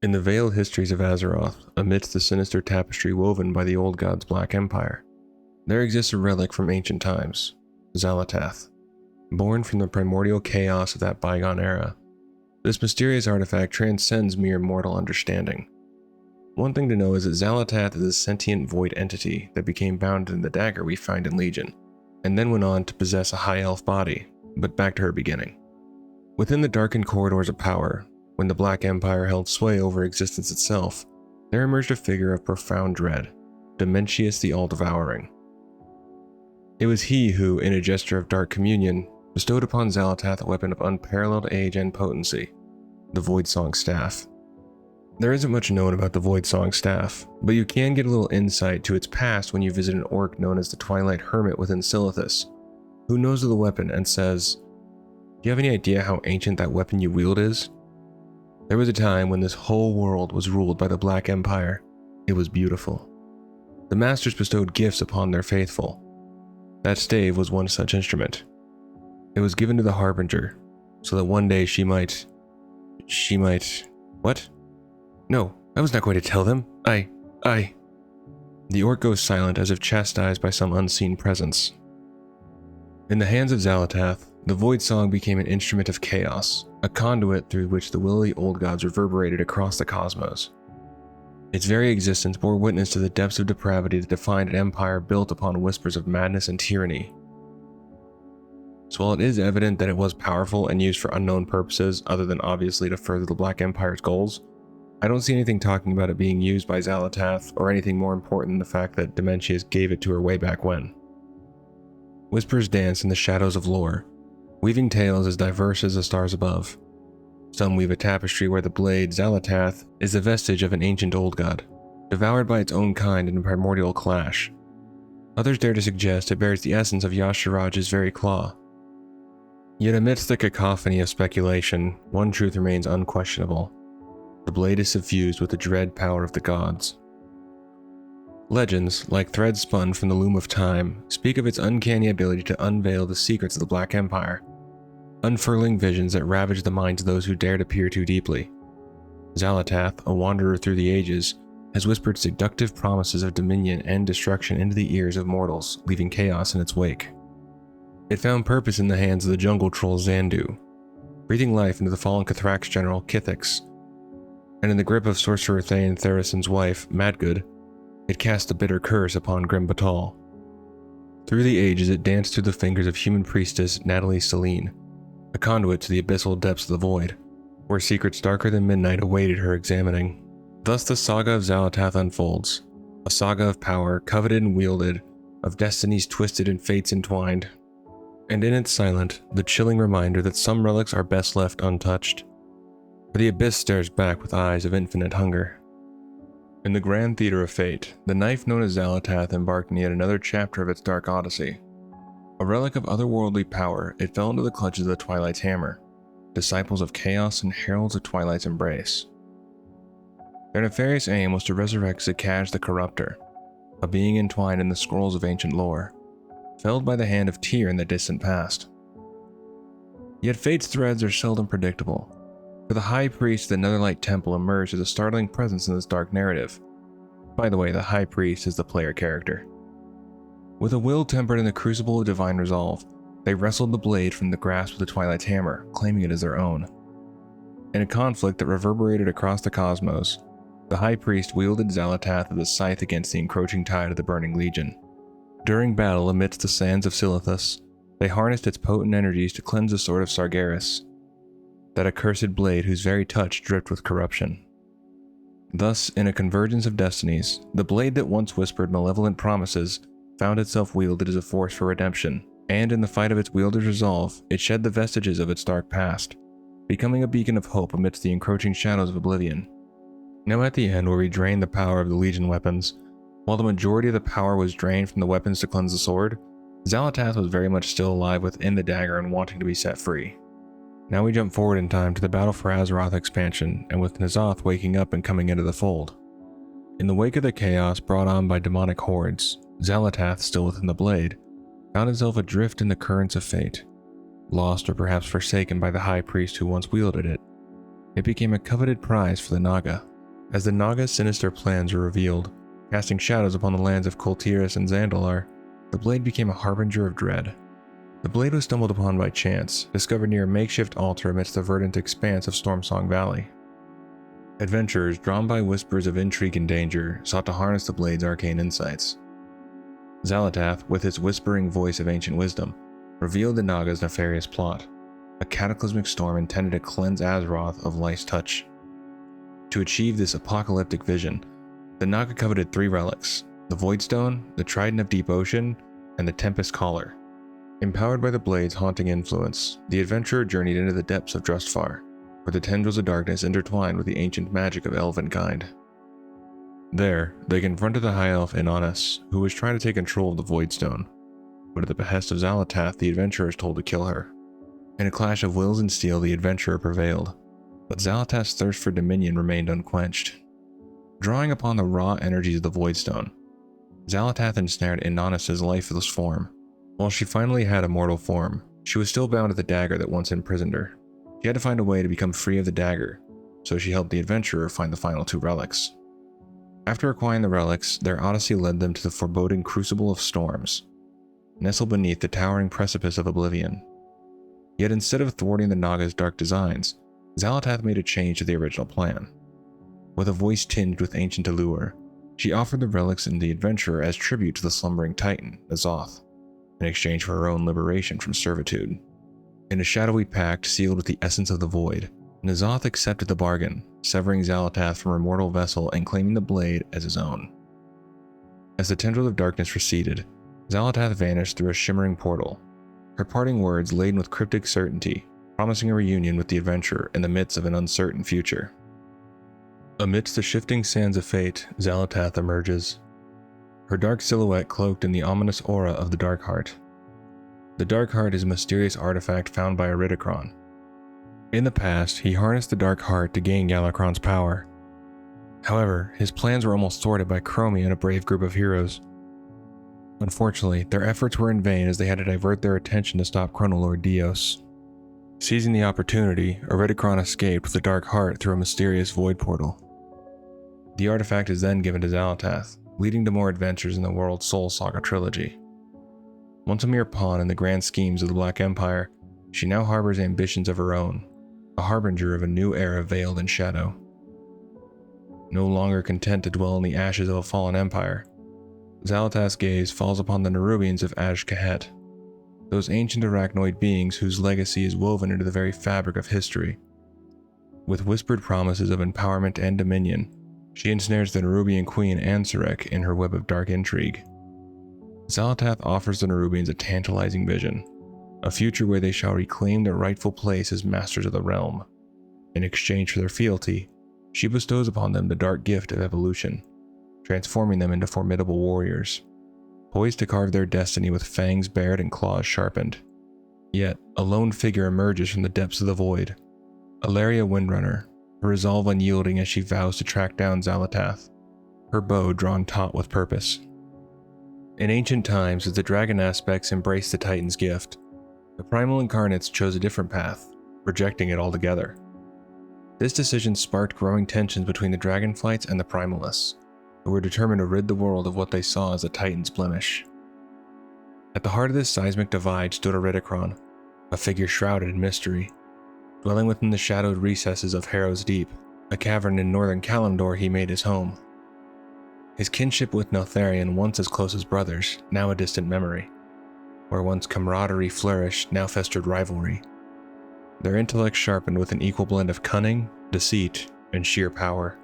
In the veiled histories of Azeroth, amidst the sinister tapestry woven by the old god's Black Empire, there exists a relic from ancient times, Xal'atath. Born from the primordial chaos of that bygone era, this mysterious artifact transcends mere mortal understanding. One thing to know is that Xal'atath is a sentient void entity that became bound in the dagger we find in Legion, and then went on to possess a high elf body, but back to her beginning. Within the darkened corridors of power, when the Black Empire held sway over existence itself, there emerged a figure of profound dread, Dementius the All-Devouring. It was he who, in a gesture of dark communion, bestowed upon Xal'atath a weapon of unparalleled age and potency, the Voidsong Staff. There isn't much known about the Voidsong Staff, but you can get a little insight to its past when you visit an orc known as the Twilight Hermit within Xal'atath, who knows of the weapon and says, "Do you have any idea how ancient that weapon you wield is? There was a time when this whole world was ruled by the Black Empire. It was beautiful. The masters bestowed gifts upon their faithful. That stave was one such instrument. It was given to the Harbinger, so that one day she might... What? No, I was not going to tell them. The orc goes silent as if chastised by some unseen presence. In the hands of Xal'atath, the Void Song became an instrument of chaos, a conduit through which the will of the old gods reverberated across the cosmos. Its very existence bore witness to the depths of depravity that defined an empire built upon whispers of madness and tyranny. So while it is evident that it was powerful and used for unknown purposes other than obviously to further the Black Empire's goals, I don't see anything talking about it being used by Xal'atath or anything more important than the fact that Dementius gave it to her way back when. Whispers dance in the shadows of lore, weaving tales as diverse as the stars above. Some weave a tapestry where the blade, Xal'atath, is the vestige of an ancient old god, devoured by its own kind in a primordial clash. Others dare to suggest it bears the essence of Y'Shaaraj's very claw. Yet amidst the cacophony of speculation, one truth remains unquestionable. The blade is suffused with the dread power of the gods. Legends, like threads spun from the loom of time, speak of its uncanny ability to unveil the secrets of the Black Empire, unfurling visions that ravage the minds of those who dare to peer too deeply. Xal'atath, a wanderer through the ages, has whispered seductive promises of dominion and destruction into the ears of mortals, leaving chaos in its wake. It found purpose in the hands of the jungle troll Xandu, breathing life into the fallen Cathrax general Kithix, and in the grip of sorcerer Thane Tharasen's wife, Madgood, it cast a bitter curse upon Grim Batal. Through the ages it danced through the fingers of human priestess Natalie Celine, a conduit to the abyssal depths of the void, where secrets darker than midnight awaited her examining. Thus the saga of Xal'atath unfolds, a saga of power coveted and wielded, of destinies twisted and fates entwined, and in its silent, the chilling reminder that some relics are best left untouched. For the abyss stares back with eyes of infinite hunger. In the grand theater of fate, the knife known as Xal'atath embarked in yet another chapter of its dark odyssey. A relic of otherworldly power, it fell into the clutches of the Twilight's Hammer, disciples of chaos and heralds of Twilight's embrace. Their nefarious aim was to resurrect Zakaj the Corruptor, a being entwined in the scrolls of ancient lore, felled by the hand of Tyr in the distant past. Yet fate's threads are seldom predictable. For the High Priest of the Netherlight Temple emerged as a startling presence in this dark narrative. By the way, the High Priest is the player character. With a will tempered in the crucible of divine resolve, they wrestled the blade from the grasp of the Twilight's Hammer, claiming it as their own. In a conflict that reverberated across the cosmos, the High Priest wielded Xal'atath as a scythe against the encroaching tide of the Burning Legion. During battle amidst the sands of Xal'atath, they harnessed its potent energies to cleanse the sword of Sargeras, that accursed blade whose very touch dripped with corruption. Thus, in a convergence of destinies, the blade that once whispered malevolent promises found itself wielded as a force for redemption, and in the fight of its wielder's resolve, it shed the vestiges of its dark past, becoming a beacon of hope amidst the encroaching shadows of oblivion. Now at the end where we drained the power of the Legion weapons, while the majority of the power was drained from the weapons to cleanse the sword, Xal'atath was very much still alive within the dagger and wanting to be set free. Now we jump forward in time to the Battle for Azeroth expansion, and with N'Zoth waking up and coming into the fold. In the wake of the chaos brought on by demonic hordes, Xal'atath, still within the blade, found itself adrift in the currents of fate. Lost or perhaps forsaken by the High Priest who once wielded it, it became a coveted prize for the Naga, As the Naga's sinister plans were revealed, casting shadows upon the lands of Koltiris and Zandalar, the blade became a harbinger of dread. The blade was stumbled upon by chance, discovered near a makeshift altar amidst the verdant expanse of Stormsong Valley. Adventurers, drawn by whispers of intrigue and danger, sought to harness the blade's arcane insights. Xal'atath, with its whispering voice of ancient wisdom, revealed the Naga's nefarious plot, a cataclysmic storm intended to cleanse Azeroth of life's touch. To achieve this apocalyptic vision, the Naga coveted 3 relics: the Voidstone, the Trident of Deep Ocean, and the Tempest Collar. Empowered by the blade's haunting influence, the adventurer journeyed into the depths of Drustvar, where the tendrils of darkness intertwined with the ancient magic of elvenkind. There, they confronted the High Elf Inannis, who was trying to take control of the Voidstone, but at the behest of Xal'atath, the adventurer is told to kill her. In a clash of wills and steel, the adventurer prevailed, but Xal'atath's thirst for dominion remained unquenched. Drawing upon the raw energies of the Voidstone, Xal'atath ensnared Inannis' lifeless form. While she finally had a mortal form, she was still bound to the dagger that once imprisoned her. She had to find a way to become free of the dagger, so she helped the adventurer find the final 2 relics. After acquiring the relics, their odyssey led them to the foreboding Crucible of Storms, nestled beneath the towering precipice of oblivion. Yet instead of thwarting the Naga's dark designs, Xal'atath made a change to the original plan. With a voice tinged with ancient allure, she offered the relics and the adventurer as tribute to the slumbering titan, Azeroth, in exchange for her own liberation from servitude. In a shadowy pact sealed with the essence of the void, Azeroth accepted the bargain, severing Xal'atath from her mortal vessel and claiming the blade as his own. As the tendril of darkness receded, Xal'atath vanished through a shimmering portal, her parting words laden with cryptic certainty, promising a reunion with the adventurer in the midst of an uncertain future. Amidst the shifting sands of fate, Xal'atath emerges, her dark silhouette cloaked in the ominous aura of the Darkheart. The Darkheart is a mysterious artifact found by Iridikron. In the past, he harnessed the Darkheart to gain Galakrond's power. However, his plans were almost thwarted by Chromie and a brave group of heroes. Unfortunately, their efforts were in vain as they had to divert their attention to stop Chronolord Dios. Seizing the opportunity, Iridikron escaped with the Darkheart through a mysterious void portal. The artifact is then given to Xal'atath, leading to more adventures in the World Soul Saga trilogy. Once a mere pawn in the grand schemes of the Black Empire, she now harbors ambitions of her own, a harbinger of a new era veiled in shadow. No longer content to dwell in the ashes of a fallen empire, Xal'atath's gaze falls upon the Nerubians of Azj-Kahet, those ancient arachnoid beings whose legacy is woven into the very fabric of history. With whispered promises of empowerment and dominion, she ensnares the Nerubian queen Ansarek in her web of dark intrigue. Xal'atath offers the Nerubians a tantalizing vision, a future where they shall reclaim their rightful place as masters of the realm. In exchange for their fealty, she bestows upon them the dark gift of evolution, transforming them into formidable warriors, poised to carve their destiny with fangs bared and claws sharpened. Yet, a lone figure emerges from the depths of the void, Alaria Windrunner, her resolve unyielding as she vows to track down Xal'atath, her bow drawn taut with purpose. In ancient times, as the dragon aspects embraced the Titan's gift, the Primal Incarnates chose a different path, rejecting it altogether. This decision sparked growing tensions between the Dragonflights and the Primalists, who were determined to rid the world of what they saw as a Titan's blemish. At the heart of this seismic divide stood Iridikron, a figure shrouded in mystery. Dwelling within the shadowed recesses of Harrow's Deep, a cavern in northern Kalimdor, he made his home. His kinship with Neltharion, once as close as brothers, now a distant memory. Where once camaraderie flourished, now festered rivalry. Their intellects sharpened with an equal blend of cunning, deceit, and sheer power.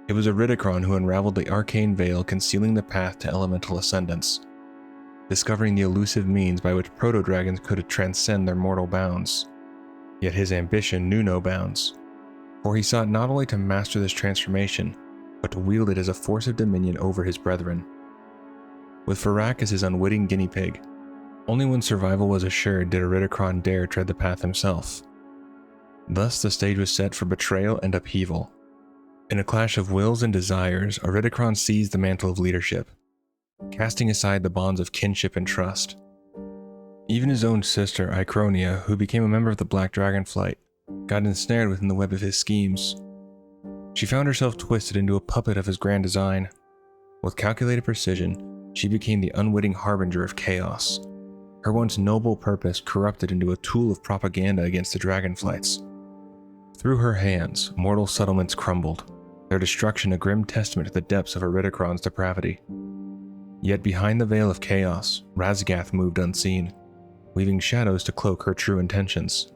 It was Iridikron who unraveled the arcane veil concealing the path to elemental ascendance, discovering the elusive means by which proto-dragons could transcend their mortal bounds. Yet his ambition knew no bounds, for he sought not only to master this transformation, but to wield it as a force of dominion over his brethren. With Farak as his unwitting guinea pig, only when survival was assured did Iridikron dare tread the path himself. Thus the stage was set for betrayal and upheaval. In a clash of wills and desires, Iridikron seized the mantle of leadership, casting aside the bonds of kinship and trust. Even his own sister, Icronia, who became a member of the Black Dragonflight, got ensnared within the web of his schemes. she found herself twisted into a puppet of his grand design. With calculated precision, she became the unwitting harbinger of chaos. Her once noble purpose corrupted into a tool of propaganda against the dragonflights. Through her hands, mortal settlements crumbled, their destruction a grim testament to the depths of Iridikron's depravity. Yet behind the veil of chaos, Raszagath moved unseen, weaving shadows to cloak her true intentions.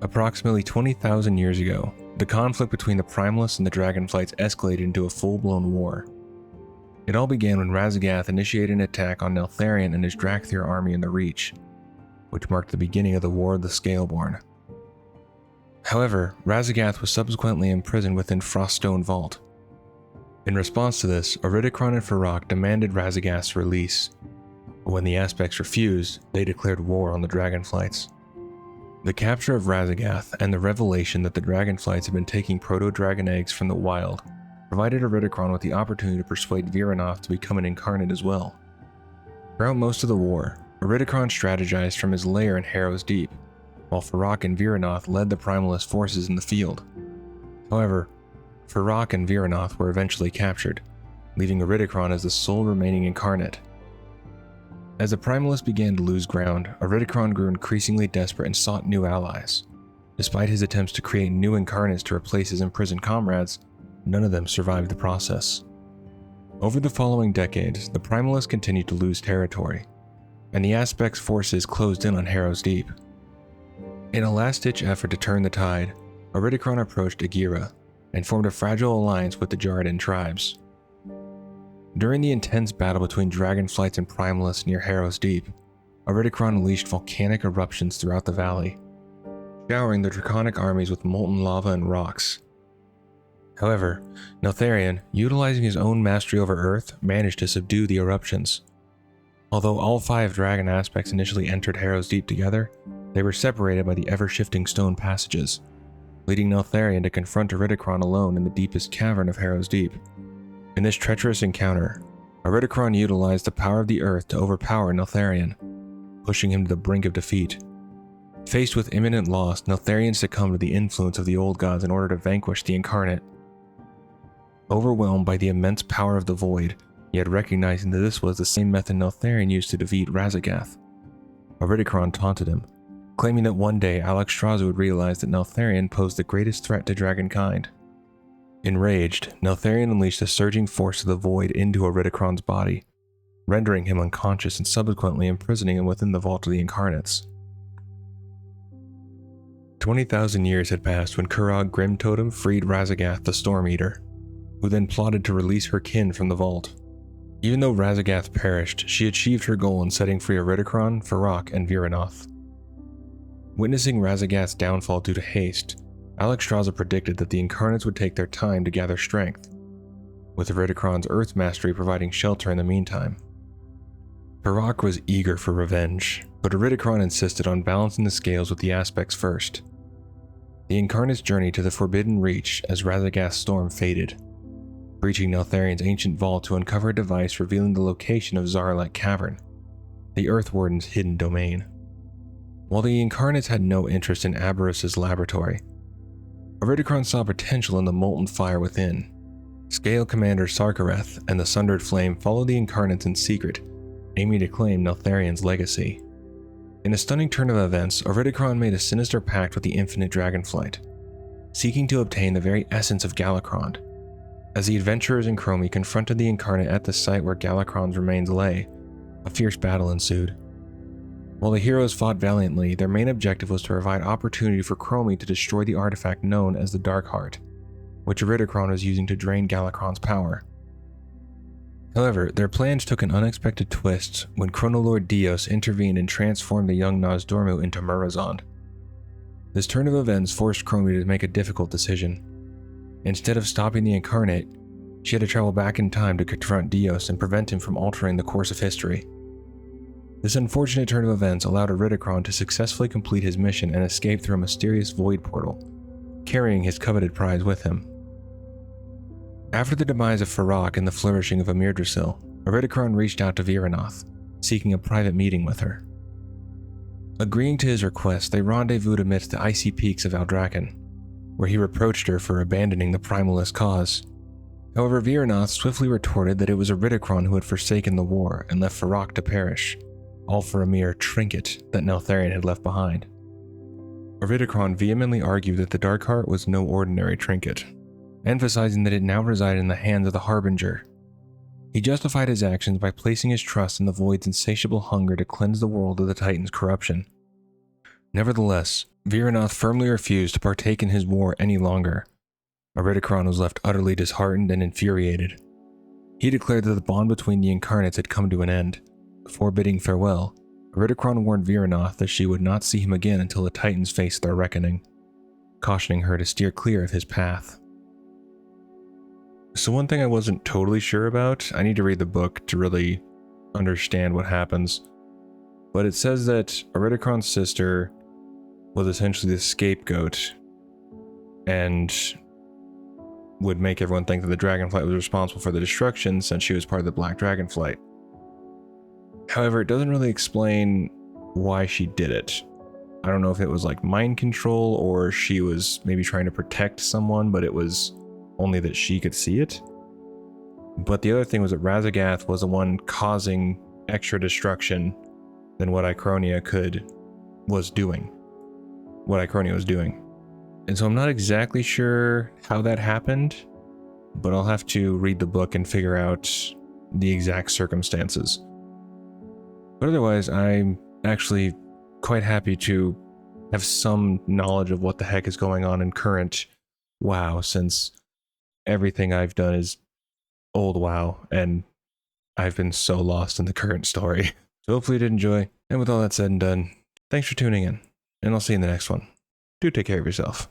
Approximately 20,000 years ago, the conflict between the Primalists and the Dragonflights escalated into a full-blown war. It all began when Raszagath initiated an attack on Neltharion and his Drakthir army in the Reach, which marked the beginning of the War of the Scaleborn. However, Raszagath was subsequently imprisoned within Froststone Vault. In response to this, Iridikron and Farak demanded Raszagath's release, but when the Aspects refused, they declared war on the Dragonflights. The capture of Raszagath and the revelation that the Dragonflights had been taking proto-dragon eggs from the wild provided Iridikron with the opportunity to persuade Viranoth to become an incarnate as well. Throughout most of the war, Iridikron strategized from his lair in Harrow's Deep, while Farak and Viranoth led the Primalist forces in the field. However, Farak and Viranoth were eventually captured, leaving Iridikron as the sole remaining incarnate. As the Primalists began to lose ground, Iridikron grew increasingly desperate and sought new allies. Despite his attempts to create new incarnates to replace his imprisoned comrades, none of them survived the process. Over the following decades, the Primalists continued to lose territory, and the Aspects' forces closed in on Harrow's Deep. In a last-ditch effort to turn the tide, Iridikron approached Agira and formed a fragile alliance with the Jarden tribes. During the intense battle between Dragonflights and Primalists near Harrow's Deep, Iridikron unleashed volcanic eruptions throughout the valley, showering the draconic armies with molten lava and rocks. However, Neltharion, utilizing his own mastery over Earth, managed to subdue the eruptions. Although all 5 dragon aspects initially entered Harrow's Deep together, they were separated by the ever-shifting stone passages, leading Neltharion to confront Iridikron alone in the deepest cavern of Harrow's Deep. In this treacherous encounter, Iridikron utilized the power of the Earth to overpower Neltharion, pushing him to the brink of defeat. Faced with imminent loss, Neltharion succumbed to the influence of the Old Gods in order to vanquish the Incarnate. Overwhelmed by the immense power of the Void, yet recognizing that this was the same method Neltharion used to defeat Raszagath, Iridikron taunted him, claiming that one day Alexstrasza would realize that Neltharion posed the greatest threat to dragonkind. Enraged, Neltharion unleashed a surging force of the Void into Iridikron's body, rendering him unconscious and subsequently imprisoning him within the Vault of the Incarnates. 20,000 years had passed when Kurag Grimtotem freed Raszagath the Storm Eater, who then plotted to release her kin from the vault. Even though Raszagath perished, she achieved her goal in setting free Iridikron, Farak, and Viranoth. Witnessing Raszagath's downfall due to haste, Alexstrasza predicted that the Incarnates would take their time to gather strength, with Iridikron's Earth Mastery providing shelter in the meantime. Farak was eager for revenge, but Iridikron insisted on balancing the scales with the Aspects first. The Incarnates journeyed to the Forbidden Reach as Raszagath's storm faded, breaching Neltharion's ancient vault to uncover a device revealing the location of Zarlek Cavern, the Earth Warden's hidden domain. While the Incarnates had no interest in Aberrus's laboratory, Iridikron saw potential in the molten fire within. Scale Commander Sarkareth and the Sundered Flame followed the Incarnates in secret, aiming to claim Neltharion's legacy. In a stunning turn of events, Iridikron made a sinister pact with the Infinite Dragonflight, seeking to obtain the very essence of Galakrond. As the adventurers and Chromie confronted the Incarnate at the site where Galakron's remains lay, a fierce battle ensued. While the heroes fought valiantly, their main objective was to provide opportunity for Chromie to destroy the artifact known as the Dark Heart, which Iridikron was using to drain Galakron's power. However, their plans took an unexpected twist when Chronoloord Dios intervened and transformed the young Nozdormu into Murozond. This turn of events forced Chromie to make a difficult decision. Instead of stopping the Incarnate, she had to travel back in time to confront Dios and prevent him from altering the course of history. This unfortunate turn of events allowed Iridikron to successfully complete his mission and escape through a mysterious void portal, carrying his coveted prize with him. After the demise of Farak and the flourishing of Amirdrasil, Iridikron reached out to Viranoth, seeking a private meeting with her. Agreeing to his request, they rendezvoused amidst the icy peaks of Aldraken. where he reproached her for abandoning the primalist cause. However, Viranoth swiftly retorted that it was Iridikron who had forsaken the war and left Farak to perish, all for a mere trinket that Neltharion had left behind. Iridikron vehemently argued that the Darkheart was no ordinary trinket, emphasizing that it now resided in the hands of the Harbinger. He justified his actions by placing his trust in the Void's insatiable hunger to cleanse the world of the Titan's corruption. Nevertheless, Viranoth firmly refused to partake in his war any longer. Iridikron was left utterly disheartened and infuriated. He declared that the bond between the Incarnates had come to an end. Before bidding farewell, Iridikron warned Viranoth that she would not see him again until the Titans faced their reckoning, cautioning her to steer clear of his path. So one thing I wasn't totally sure about, I need to read the book to really understand what happens, but it says that Iridikron's sister was essentially the scapegoat and would make everyone think that the Dragonflight was responsible for the destruction since she was part of the Black Dragonflight. However, it doesn't really explain why she did it. I don't know if it was like mind control or she was maybe trying to protect someone, but it was only that she could see it. But the other thing was that Razagath was the one causing extra destruction than what Icronia was doing. And so I'm not exactly sure how that happened, but I'll have to read the book and figure out the exact circumstances. But otherwise, I'm actually quite happy to have some knowledge of what the heck is going on in current WoW, since everything I've done is old WoW, and I've been so lost in the current story. So hopefully you did enjoy, and with all that said and done, thanks for tuning in, and I'll see you in the next one. Do take care of yourself.